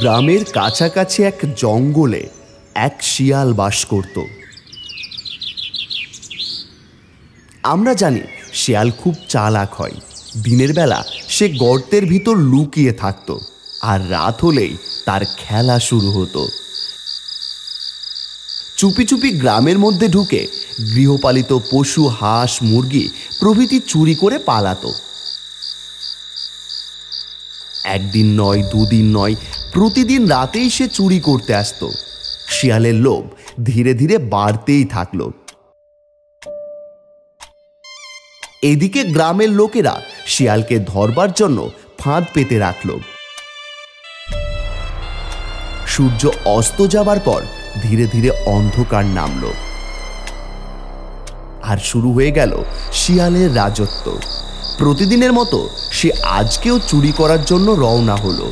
গ্রামের কাছাকাছি এক জঙ্গলে এক শিয়াল বাস করত। আমরা জানি শিয়াল খুব চালাক হয়। দিনের বেলা সে গর্তের ভিতর লুকিয়ে থাকত, আর রাত হলেই তার খেলা শুরু হতো। চুপি চুপি গ্রামের মধ্যে ঢুকে গৃহপালিত পশু, হাঁস, মুরগি প্রভৃতি চুরি করে পালাতো। একদিন নয়, দুদিন নয়, প্রতিদিন রাতেই সে চুরি করতে আসতো। শিয়ালের লোভ ধীরে ধীরে বাড়তেই থাকলো। এদিকে গ্রামের লোকেরা শিয়ালকে ধরবার জন্য ফাঁদ পেতে রাখল। সূর্য অস্ত যাবার পর ধীরে ধীরে অন্ধকার নামল, আর শুরু হয়ে গেল শিয়ালের রাজত্ব। প্রতিদিনের মতো সে আজকেও চুরি করার জন্য রওনা হলো।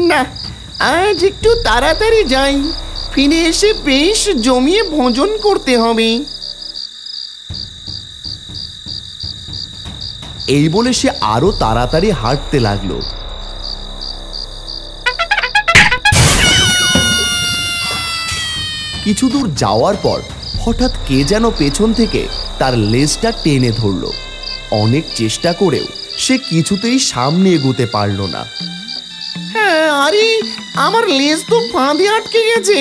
না, আজ একটু তাড়াতাড়ি যাই, ফিরে এসে বেশ জমিয়ে ভোজন করতে হবে। এই বলে সে আরো তাড়াতাড়ি হাঁটতে লাগলো। কিছু দূর যাওয়ার পর হঠাৎ কে যেন পেছন থেকে তার লেজটা টেনে ধরল। অনেক চেষ্টা করেও সে কিছুতেই সামনে এগোতে পারল না। হ্যাঁ, আরে আমার লেজ তো ফাঁদে আটকে গেছে।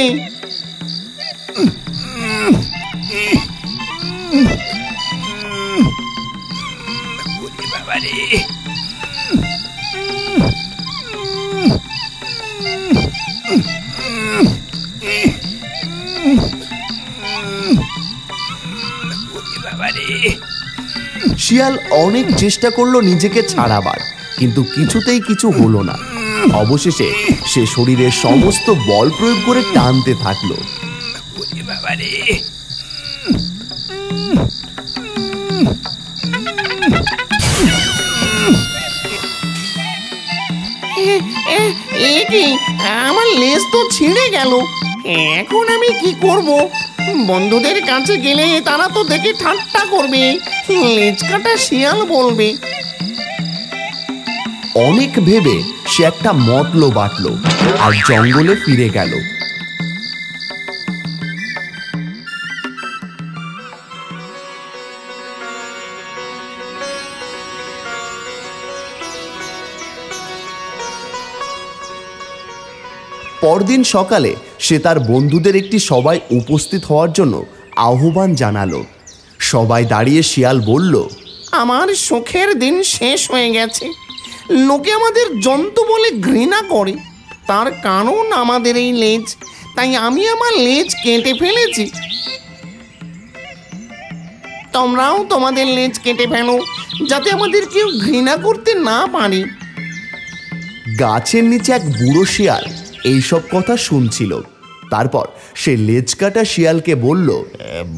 শিয়াল অনেক চেষ্টা করলো নিজেকে ছাড়াবার, কিন্তু কিছুতেই কিছু হলো না। অবশেষে সে শরীরের সমস্ত বল প্রয়োগ করে টানতে থাকলো। আমার লেজ তো ছিঁড়ে গেল, এখন আমি কি করব? বন্ধুদের কাছে গেলে তারা তো দেখে ঠাট্টা করবে, লেজ কাটা শিয়াল বলবে। অনেক ভেবে সে একটা মতলো বাটলো আর জঙ্গলে ফিরে গেল। পরদিন সকালে সে তার বন্ধুদের একটি সভায় উপস্থিত হওয়ার জন্য আহ্বান জানালো। সবাই দাঁড়িয়ে শিয়াল বলল, আমার সুখের দিন শেষ হয়ে গেছে। লোকে আমাদের জন্তু বলে ঘৃণা করে, তার কারণ আমাদের এই লেজ। তাই আমি আমার লেজ কেটে ফেলেছি। তোমরাও তোমাদের লেজ কেটে ফেলো, যাতে আমাদের কেউ ঘৃণা করতে না পারে। গাছের নিচে এক বুড়ো শিয়াল এইসব কথা শুনছিল। তারপর সে লেজ কাটা শিয়ালকে বলল,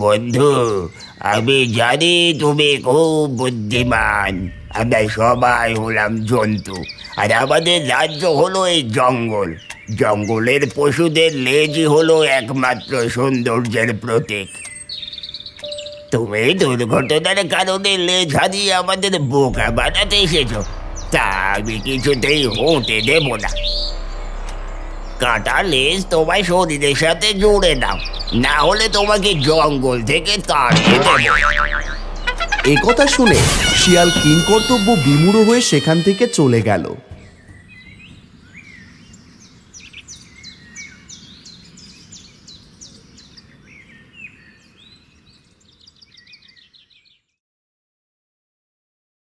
বন্ধু, আমি জানি তুমি খুব বুদ্ধিমান। আমরা সবাই হলাম জন্তু, আর আমাদের রাজ্য হলো এই জঙ্গল। জঙ্গলের পশুদের লেজই হলো একমাত্র সৌন্দর্যের প্রতীক। তুমি দুর্ঘটনার কারণে লেজ হারিয়ে আমাদের বোকা বানাতে এসেছো, তা আমি কিছুতেই হতে দেব না। কাটা লেজ তোমার শরীরের সাথে জুড়ে দাও, না হলে তোমাকে জঙ্গল থেকে তাড়িয়ে দেব। একথা শুনে শিয়াল কিংকর্তব্য বিমূঢ় হয়ে সেখান থেকে চলে গেল।